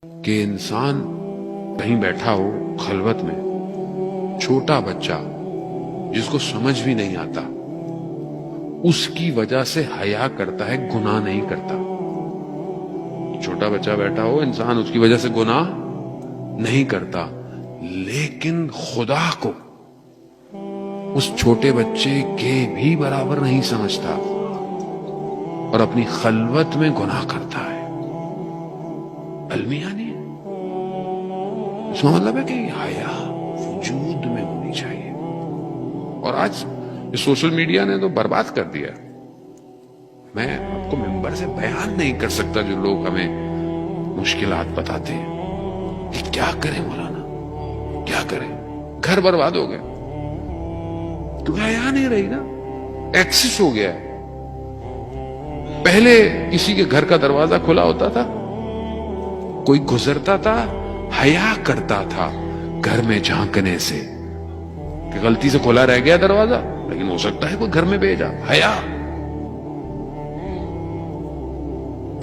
کہ انسان کہیں بیٹھا ہو خلوت میں، چھوٹا بچہ جس کو سمجھ بھی نہیں آتا اس کی وجہ سے حیا کرتا ہے، گناہ نہیں کرتا۔ چھوٹا بچہ بیٹھا ہو، انسان اس کی وجہ سے گناہ نہیں کرتا، لیکن خدا کو اس چھوٹے بچے کے بھی برابر نہیں سمجھتا اور اپنی خلوت میں گناہ کرتا ہے۔ المیہ نہیں ہے، اس کا مطلب ہے کہ حیا وجود میں ہونی چاہیے۔ اور آج سوشل میڈیا نے تو برباد کر دیا۔ میں آپ کو ممبر سے بیان نہیں کر سکتا جو لوگ ہمیں مشکلات بتاتے ہیں کہ کیا کریں مولانا، کیا کریں، گھر برباد ہو گیا کیونکہ حیا نہیں رہی نا، ایکسس ہو گیا ہے۔ پہلے کسی کے گھر کا دروازہ کھلا ہوتا تھا، کوئی گزرتا تھا، حیا کرتا تھا گھر میں جھانکنے سے کہ غلطی سے کھلا رہ گیا دروازہ، لیکن ہو سکتا ہے کوئی گھر میں بھیجا۔ حیا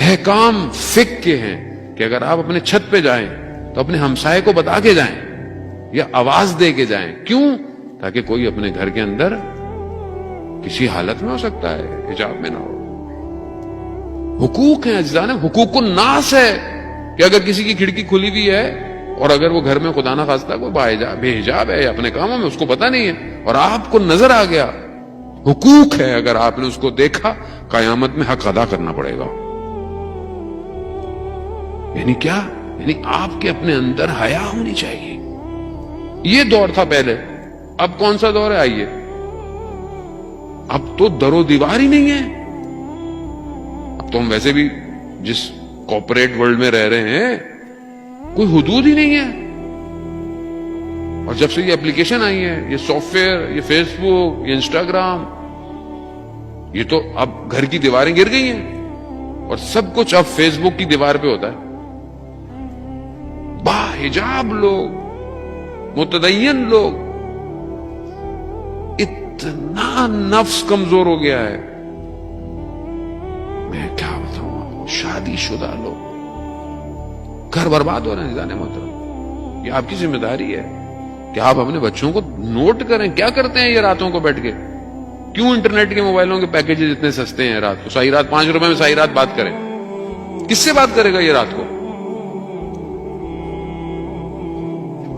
احکام فقہ کے ہیں کہ اگر آپ اپنے چھت پہ جائیں تو اپنے ہمسائے کو بتا کے جائیں یا آواز دے کے جائیں۔ کیوں؟ تاکہ کوئی اپنے گھر کے اندر کسی حالت میں ہو سکتا ہے حجاب میں نہ ہو۔ حقوق ہیں عزیزان، حقوق الناس ہے کہ اگر کسی کی کھڑکی کھلی ہوئی ہے اور اگر وہ گھر میں خدا نہ خواستہ کوئی بے حجاب ہے یا اپنے کاموں میں، اس کو پتہ نہیں ہے اور آپ کو نظر آ گیا، حقوق ہے، اگر آپ نے اس کو دیکھا قیامت میں حق ادا کرنا پڑے گا۔ یعنی کیا؟ یعنی آپ کے اپنے اندر حیا ہونی چاہیے۔ یہ دور تھا پہلے، اب کون سا دور ہے؟ آئیے، اب تو در و دیوار ہی نہیں ہے۔ اب تو ہم ویسے بھی جس کارپوریٹ ورلڈ میں رہ رہے ہیں کوئی حدود ہی نہیں ہے۔ اور جب سے یہ اپلیکیشن آئی ہے، یہ سافٹ ویئر، یہ فیس بک، یہ انسٹاگرام، یہ تو اب گھر کی دیواریں گر گئی ہیں اور سب کچھ اب فیس بک کی دیوار پہ ہوتا ہے۔ با حجاب لوگ، متدین لوگ، اتنا نفس کمزور ہو گیا ہے، میں کیا بتاؤں آپ کو، شادی شدہ لوگ گھر برباد ہو رہے ہیں۔ جانے محترم، یہ آپ کی ذمہ داری ہے کہ آپ اپنے بچوں کو نوٹ کریں کیا کرتے ہیں یہ راتوں کو بیٹھ کے۔ کیوں انٹرنیٹ کے موبائلوں کے پیکیجز اتنے سستے ہیں؟ رات کو ساری رات 5 روپے میں ساری رات بات کریں، کس سے بات کرے گا یہ رات کو؟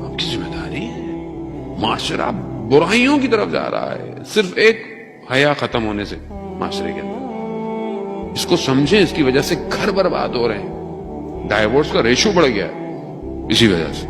آپ کی ذمہ داری ہے۔ معاشرہ برائیوں کی طرف جا رہا ہے صرف ایک حیا ختم ہونے سے معاشرے کے اندر۔ اس کو سمجھیں، اس کی وجہ سے گھر برباد ہو رہے ہیں، ڈائیورس کا ریشو بڑھ گیا ہے اسی وجہ سے۔